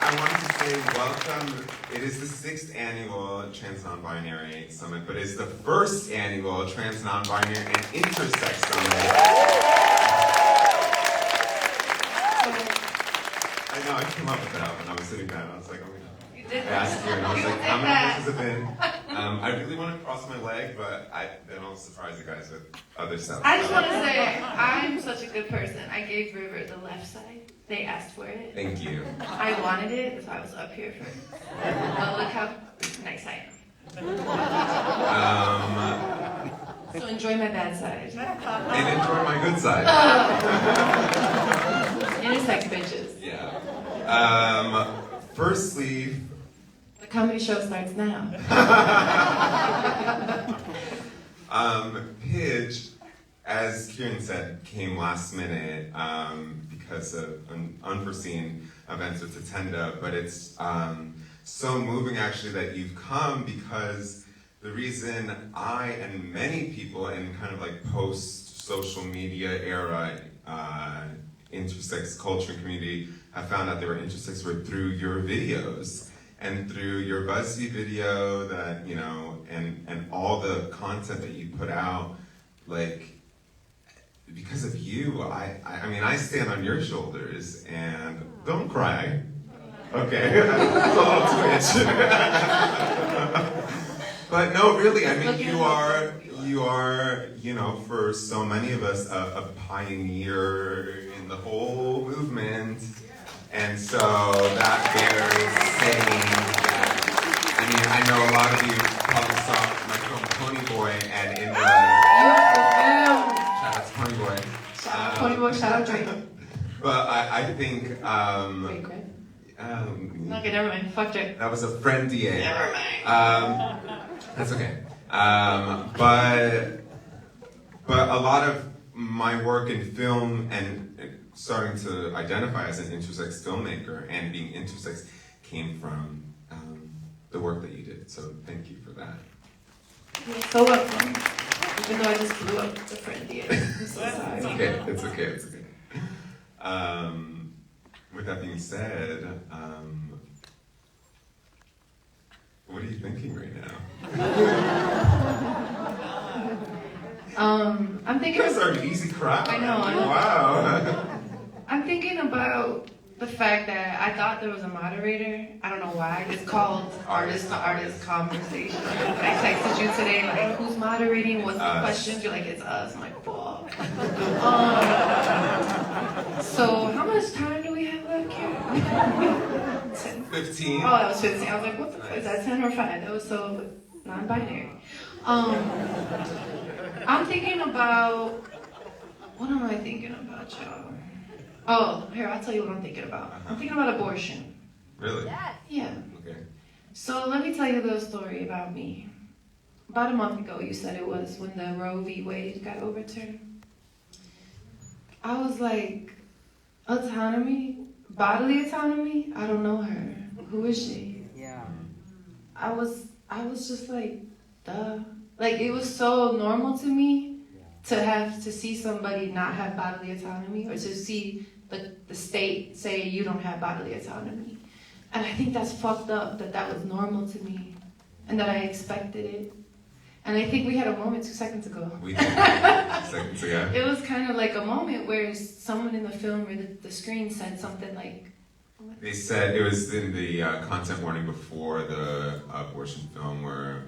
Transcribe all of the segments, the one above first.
I wanted to say welcome. It is the 6th annual Trans Non-Binary Summit, but it's the 1st annual Trans Non-Binary and Intersex Summit. I know, I came up with that when I was sitting down. I was like, oh my God. I asked you, and I was like, how many places have been? I really want to cross my leg, but then I'll surprise you guys with other stuff. I just want to say, I'm such a good person. I gave River the left side. They asked for it. Thank you. I wanted it, so I was up here first. But look how nice I am. So enjoy my bad side. And enjoy my good side. Intersex bitches. Yeah. Firstly, the comedy show starts now. Pidge, as Kieran said, came last minute because of unforeseen events with Tatenda, but it's so moving actually that you've come, because the reason I and many people in kind of like post-social media era intersex culture and community have found out they were intersex were through your videos and through your BuzzFeed video that, you know, and all the content that you put out, like, because of you, I mean, I stand on your shoulders, and don't cry. Okay, it's a little twitch. But no, really, I mean, you are, you know, for so many of us, a pioneer in the whole movement. And so that bears saying that, I mean, I know a lot of you probably saw my film Pony Boy, and in the... Shout out to Pony Boy. Shout out Pony Boy, shout out Drake. But I think... Wait, Greg? Okay, never mind. Fuck Drake. That was a friend DA. Never mind. That's okay. But a lot of my work in film and starting to identify as an intersex filmmaker and being intersex came from the work that you did. So thank you for that. You're so welcome. Even though I just blew up the friend DA. I'm so sorry. It's okay. It's okay. It's okay. With that being said, what are you thinking right now? I'm thinking. You guys are an easy crowd. I know. Wow. I'm thinking about the fact that I thought there was a moderator. I don't know why. It's called artist to artist conversation. I texted you today, like, who's moderating? What's the questions? You're like, it's us. I'm like, fuck. So how much time do we have left, Karen? 15. Oh, that was 15. I was like, what the fuck? Is that 10 or 5? That was so non-binary. I'm thinking about, what am I thinking about, y'all? Oh, here, I'll tell you what I'm thinking about. I'm thinking about abortion. Really? Yeah. Okay. So let me tell you a little story about me. About a month ago, you said it was when the Roe v. Wade got overturned. I was like, autonomy? Bodily autonomy? I don't know her. Who is she? Yeah. I was just like, duh. Like, it was so normal to me to have to see somebody not have bodily autonomy, or to see the state say you don't have bodily autonomy. And I think that's fucked up that was normal to me and that I expected it. And I think we had a moment 2 seconds ago. We did. Seconds ago. It was kind of like a moment where someone in the film or the screen said something like, They said, it was in the content warning before the abortion film where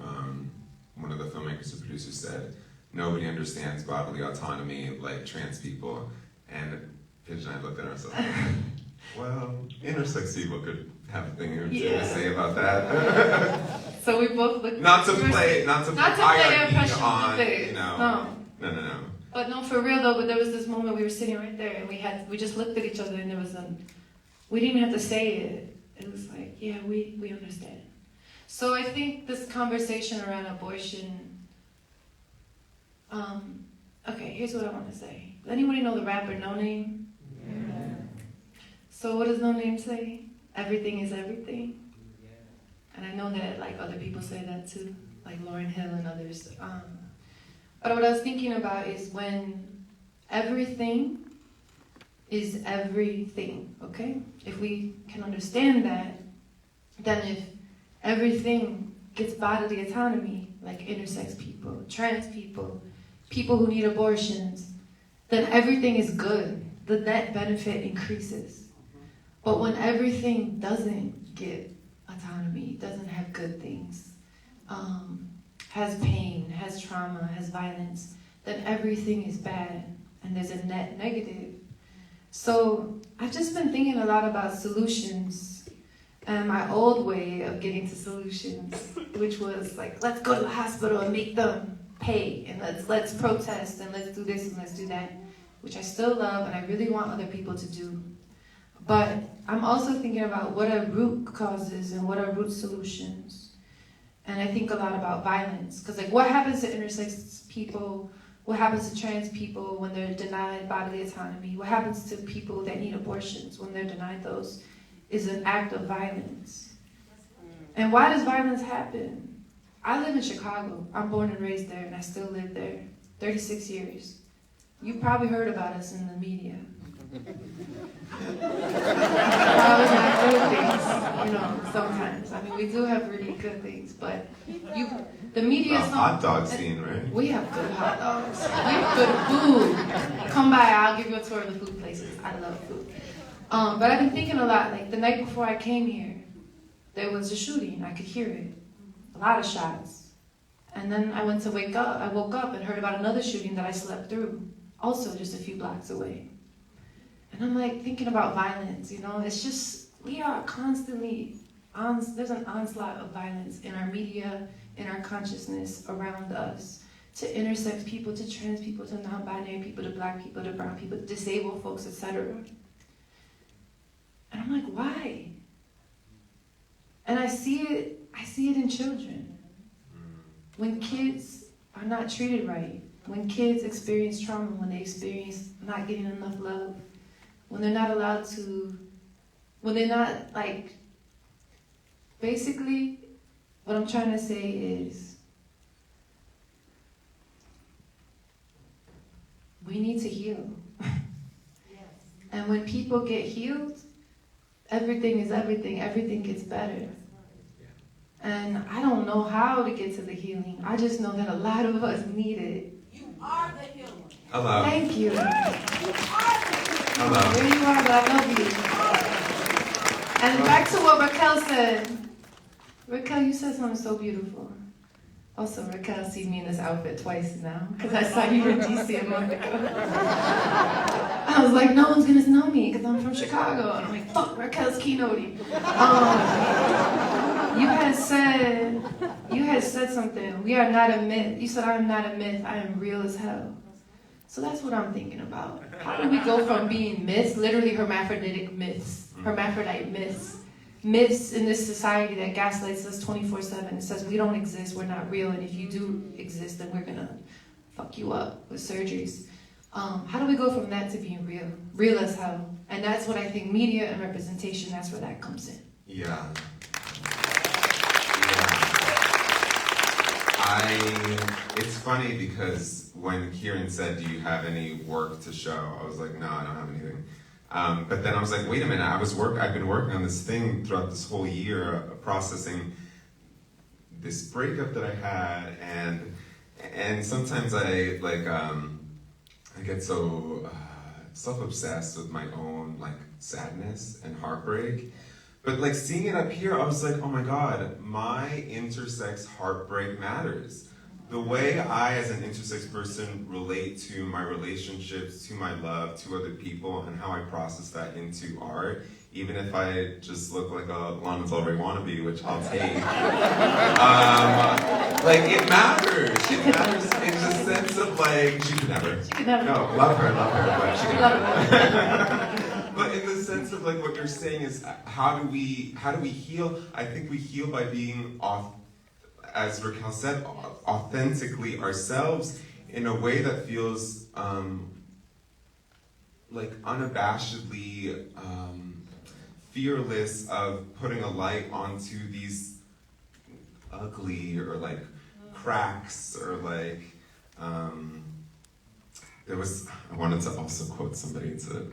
one of the filmmakers and producers said, nobody understands bodily autonomy like trans people. And Pidge and I looked at ourselves and like, well, intersex people could have a thing or two to say about that. So we both looked. not to play hierarchy impression on, thing. you know. No. But no, for real though. But there was this moment we were sitting right there, and we just looked at each other, and there was we didn't even have to say it. It was like, yeah, we understand. So I think this conversation around abortion. Okay, here's what I want to say. Does anybody know the rapper No Name? Yeah. So what does No Name say? Everything is everything. Yeah. And I know that like other people say that too, like Lauryn Hill and others. But what I was thinking about is when everything is everything, okay? If we can understand that, then if everything gets bodily autonomy, like intersex people, trans people, people who need abortions, then everything is good. The net benefit increases. But when everything doesn't get autonomy, doesn't have good things, has pain, has trauma, has violence, then everything is bad and there's a net negative. So I've just been thinking a lot about solutions and my old way of getting to solutions, which was like, let's go to the hospital and make them pay, and let's protest, and let's do this and let's do that, which I still love and I really want other people to do. But I'm also thinking about what are root causes and what are root solutions. And I think a lot about violence, because like what happens to intersex people, what happens to trans people when they're denied bodily autonomy, what happens to people that need abortions when they're denied those, is an act of violence. And why does violence happen? I live in Chicago. I'm born and raised there, and I still live there. 36 years. You've probably heard about us in the media. Probably not good things, sometimes. I mean, we do have really good things, but the media's The hot dog scene, right? We have good hot dogs. We have good food. Come by, I'll give you a tour of the food places. I love food. But I've been thinking a lot, like the night before I came here, there was a shooting. I could hear it. A lot of shots. And then I woke up and heard about another shooting that I slept through, also just a few blocks away. And I'm like thinking about violence, it's just, we are constantly, there's an onslaught of violence in our media, in our consciousness around us, to intersex people, to trans people, to non-binary people, to black people, to brown people, disabled folks, etc. And I'm like, why? And I see it in children. When kids are not treated right, when kids experience trauma, when they experience not getting enough love, when they're not allowed to, when they're not, basically, what I'm trying to say is, we need to heal. And when people get healed, everything is everything gets better. And I don't know how to get to the healing. I just know that a lot of us need it. You are the healer. Hello. Thank you. You are the healer. Hello. There you are, but I love you. And back to what Raquel said. Raquel, you said something so beautiful. Also, Raquel seen me in this outfit twice now, because I saw you in DC a month ago. I was like, no one's going to know me, because I'm from Chicago. And I'm like, fuck, Raquel's keynoting. You had said something. We are not a myth. You said, I am not a myth. I am real as hell. So that's what I'm thinking about. How do we go from being myths, literally hermaphroditic myths, hermaphrodite myths, myths in this society that gaslights us 24/7. It says we don't exist, we're not real, and if you do exist, then we're gonna fuck you up with surgeries. How do we go from that to being real? Real as hell. And that's what I think media and representation, that's where that comes in. Yeah. It's funny because when Kieran said, do you have any work to show? I was like, no, I don't have anything. But then I was like, wait a minute, I've been working on this thing throughout this whole year, processing this breakup that I had, and sometimes I get so self-obsessed with my own sadness and heartbreak. But seeing it up here, I was like, oh my God, my intersex heartbreak matters. The way I, as an intersex person, relate to my relationships, to my love, to other people, and how I process that into art, even if I just look like a Lana Del Rey wannabe, which I'll take. It matters. It matters in the sense of she could never. She could never. No, love her, but she could never. But in the sense of what you're saying is, how do we heal? I think we heal by being as Raquel said, authentically ourselves in a way that feels unabashedly fearless of putting a light onto these ugly or cracks or I wanted to also quote somebody to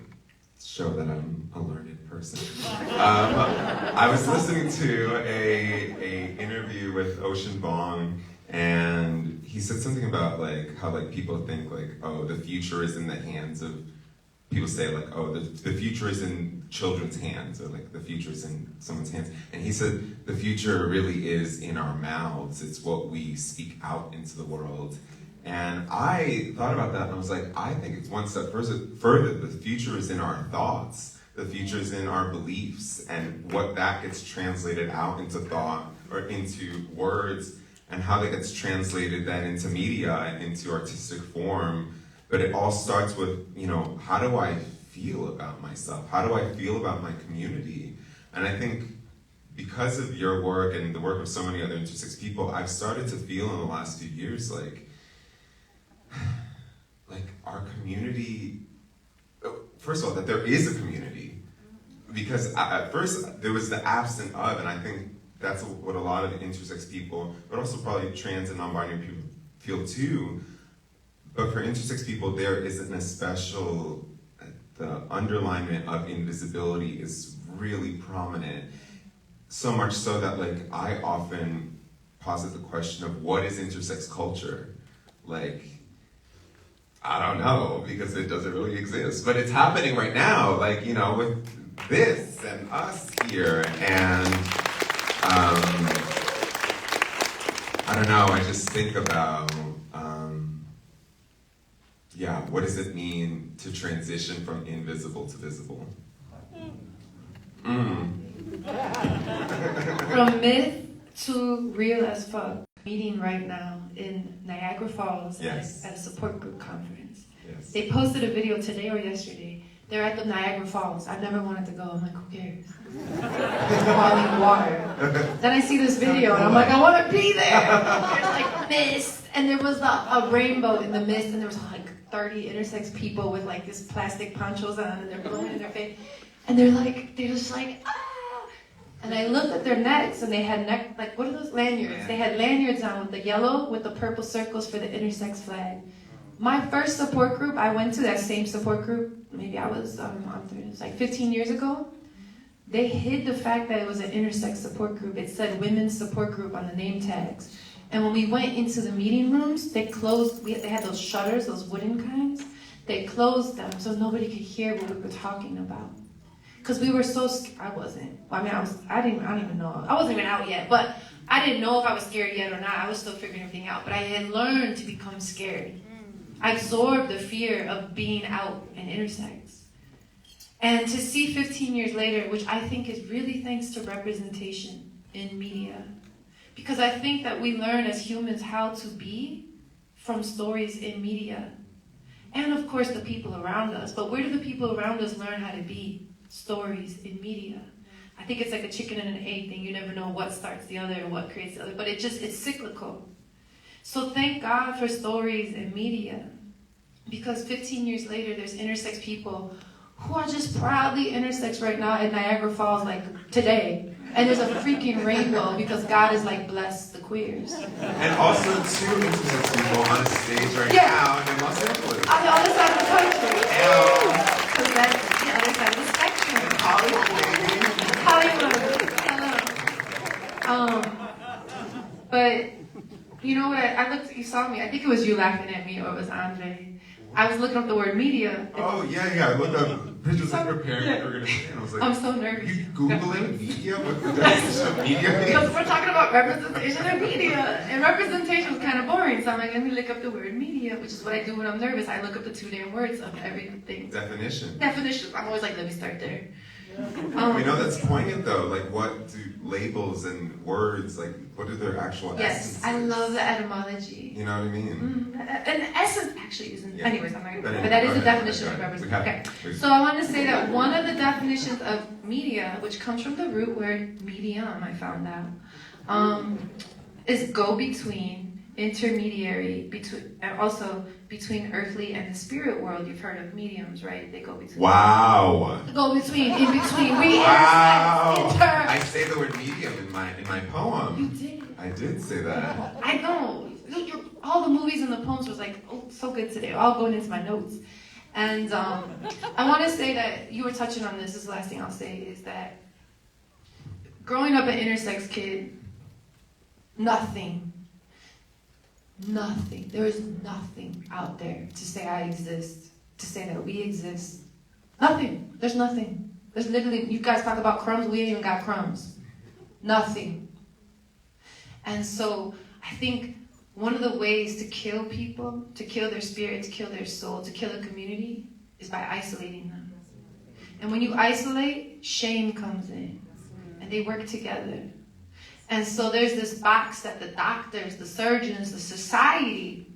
show that I'm a learned person. I was listening to a interview with Ocean Vuong, and he said something about like how like people think like, oh, the future is in the hands of, people say like, oh, the future is in children's hands, or like the future is in someone's hands. And he said the future really is in our mouths. It's what we speak out into the world. And I thought about that and I was like, I think it's one step further. The future is in our thoughts. The future is in our beliefs, and what that gets translated out into thought or into words, and how that gets translated then into media and into artistic form. But it all starts with, you know, how do I feel about myself? How do I feel about my community? And I think because of your work and the work of so many other intersex people, I've started to feel in the last few years like our community, first of all, that there is a community. Because at first there was the absence of, and I think that's what a lot of intersex people, but also probably trans and non-binary people feel too. But for intersex people, there isn't a special, the underlinement of invisibility is really prominent. So much so that like I often posit the question of what is intersex culture? Like, I don't know, because it doesn't really exist. But it's happening right now, like, you know, with this and us here. And I don't know, I just think about, what does it mean to transition from invisible to visible? From myth to real as fuck. Meeting right now in Niagara Falls Yes. at a support group conference. Yes. They posted a video today or yesterday. They're at the Niagara Falls. I've never wanted to go. I'm like, who cares? Falling water. Then I see this video and I'm like, I want to be there. There's like mist, and there was a rainbow in the mist, and there was like 30 intersex people with like this plastic ponchos on, and they're blowing in their face, and they're just like, ah. And I looked at their necks, and they had like, what are those lanyards? Yeah. They had lanyards on with the yellow with the purple circles for the intersex flag. My first support group, I went to that same support group, maybe I was, it was like 15 years ago. They hid the fact that it was an intersex support group. It said women's support group on the name tags. And when we went into the meeting rooms, they closed, they had those shutters, those wooden kinds. They closed them so nobody could hear what we were talking about. Because we were so scared. I wasn't. I mean, I don't even know. I wasn't even out yet, but I didn't know if I was scared yet or not. I was still figuring everything out. But I had learned to become scared. I absorbed the fear of being out and intersex. And to see 15 years later, which I think is really thanks to representation in media. Because I think that we learn as humans how to be from stories in media. And of course the people around us. But where do the people around us learn how to be? Stories in media. I think it's like a chicken and an egg thing. You never know what starts the other and what creates the other. But it's cyclical. So thank God for stories in media. Because 15 years later, there's intersex people who are just proudly intersex right now at Niagara Falls, like today. And there's a freaking rainbow because God has like blessed the queers. And also two intersex people on a stage right now in Los Angeles. On the other side of the country. Because that's the other side of the spectrum. Hollywood. Hello. But you know what? I looked. You saw me. I think it was you laughing at me, or it was Andre. I was looking up the word media. Oh, yeah. I looked up pictures like preparing what we were going to say, and I was like, I'm so nervous. You Googling media? What's the definition of media? Because we're talking about representation in media. And representation was kind of boring. So I'm like, let me look up the word media, which is what I do when I'm nervous. I look up the 2 damn words of everything. Definition. Definitions. I'm always like, let me start there. You know, that's poignant though. Like, what do labels and words, like, what are their actual Yes, essences? I love the etymology. You know what I mean? And essence actually isn't. Yeah. Anyways, I'm not But but that is a anyway, definition of we representation. have- Okay. So I want to say that one of the definitions of media, which comes from the root word medium, I found out, is go between, intermediary, between, and also between earthly and the spirit world. You've heard of mediums, right? They go between. Wow. Go between, in between. We Wow. inter. I say the word medium in my You poem. did. I did say that. I know. All the movies and the poems was like, oh, so good today. All going into my notes. And I want to say that you were touching on this. This is the last thing I'll say is that growing up an intersex kid, nothing. There is nothing out there to say I exist, to say that we exist. Nothing. There's nothing. There's literally, you guys talk about crumbs, we ain't even got crumbs. Nothing. And so I think one of the ways to kill people, to kill their spirit, to kill their soul, to kill a community, is by isolating them. And when you isolate, shame comes in. And they work together. And so there's this box that the doctors, the surgeons, the society,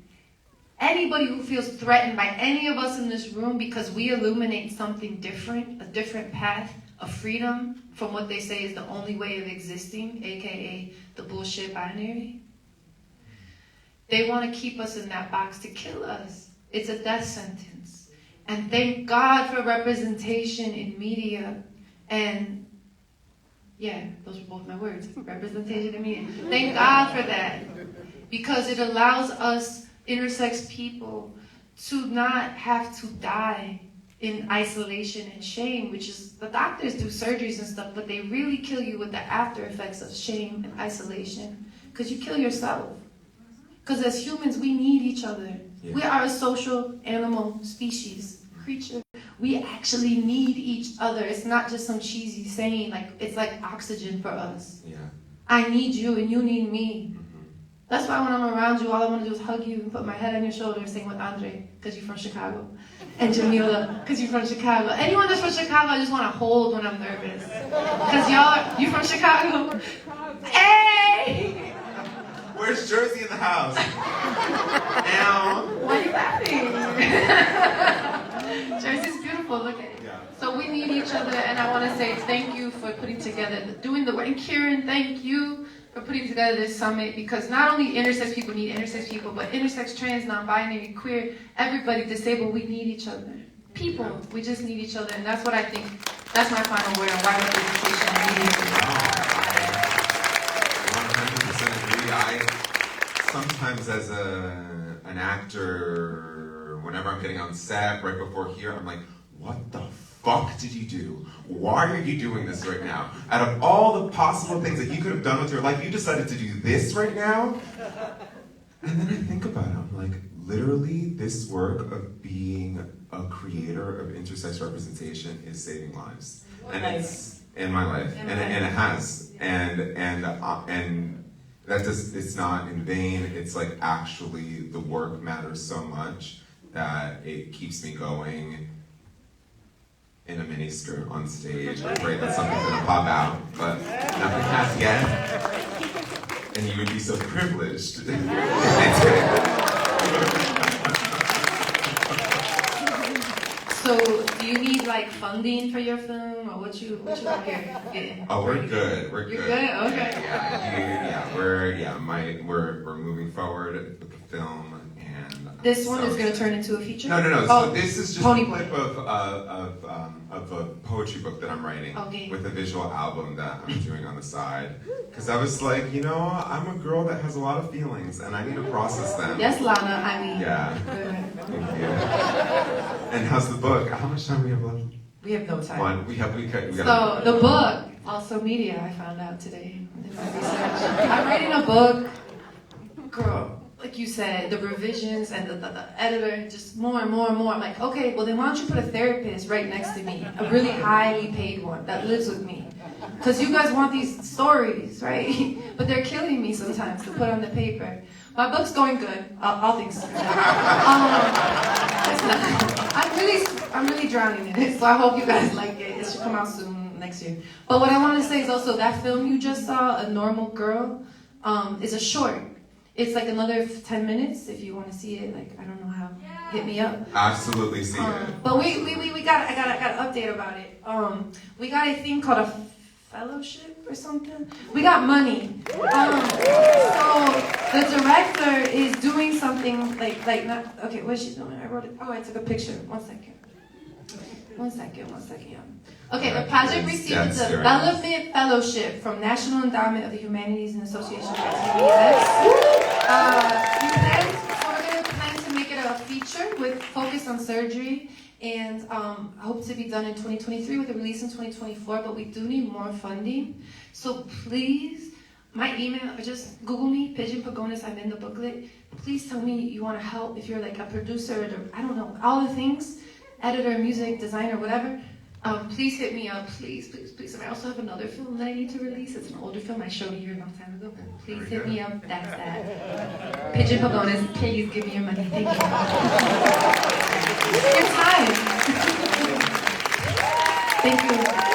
anybody who feels threatened by any of us in this room because we illuminate something different, a different path of freedom from what they say is the only way of existing, aka the bullshit binary. They want to keep us in that box to kill us. It's a death sentence. And thank God for representation in media. And yeah, those were both my words. Representation in media. Thank God for that. Because it allows us intersex people to not have to die in isolation and shame, which is, the doctors do surgeries and stuff, but they really kill you with the after effects of shame and isolation. Because you kill yourself. Because as humans, we need each other. Yeah. We are a social animal species, creature. We actually need each other. It's not just some cheesy saying, like, it's like oxygen for us. Yeah. I need you and you need me. Mm-hmm. That's why when I'm around you, all I want to do is hug you and put my head on your shoulder and sing with Andre, because you're from Chicago. And Jamila, because you're from Chicago. Anyone that's from Chicago, I just want to hold when I'm nervous. Because y'all, you from Chicago? Hey! Where's Jersey in the house? Ow. Why are you laughing? Jersey's beautiful, look at it. Yeah. So we need each other, and I want to say thank you for putting together, doing the work. And Kieran, thank you for putting together this summit, because not only intersex people need intersex people, but intersex, trans, non-binary, queer, everybody disabled, we need each other. People, we just need each other, and that's what I think, that's my final word on why representation and media. I sometimes as an actor, whenever I'm getting on set, right before here, I'm like, what the fuck did you do? Why are you doing this right now? Out of all the possible things that you could have done with your life, you decided to do this right now? And then I think about it, I'm like, literally, this work of being a creator of intersex representation is saving lives. And it's in my life, and it has. And that just, it's not in vain. It's like actually the work matters so much that it keeps me going in a miniskirt on stage. I'm afraid that something's gonna pop out, but nothing has yet. And you would be so privileged. So, do you need like funding for your film, or what you out here getting? Oh, we're good. We're You're good. Okay. We're moving forward with the film, and this one is going to turn into a feature. No. Oh, so this is just Pony a Boy. clip of a poetry book that I'm writing with a visual album that I'm doing on the side. Because I was like, I'm a girl that has a lot of feelings, and I need to process them. Yes, Lana. I mean. Yeah. Thank you. And how's the book? How much time we have left? We have no time. One. We got. So the book, also media. I found out today in my research. I'm writing a book, girl. Like you said, the revisions and the editor, just more and more and more. I'm like, okay, well then why don't you put a therapist right next to me, a really highly paid one that lives with me, because you guys want these stories, right? But they're killing me sometimes to put on the paper. My book's going good. All things. I'm really drowning in it, so I hope you guys like it. It should come out soon next year. But what I want to say is also that film you just saw, A Normal Girl, is a short. It's like another 10 minutes if you want to see it. Like, I don't know how. Hit me up. Absolutely see it. But I got an update about it. We got a thing called a fellowship or something. We got money. So the director is doing something like not. Okay, what's she doing? I wrote it. Oh, I took a picture. One second, yeah. Okay, the project received a development fellowship from National Endowment of the Humanities and Association of TBS. We're going to plan to make it a feature with focus on surgery And I hope to be done in 2023 with a release in 2024, but we do need more funding. So please, my email, or just Google me, Pigeon Pagonis, I'm in the booklet. Please tell me you want to help if you're like a producer, or I don't know, all the things, editor, music, designer, whatever. Please hit me up, please, please, please. And I also have another film that I need to release. It's an older film I showed you a long time ago. Please hit me up. That's that. Pigeon Pagonis, please give me your money. Thank you. Your time. Thank you.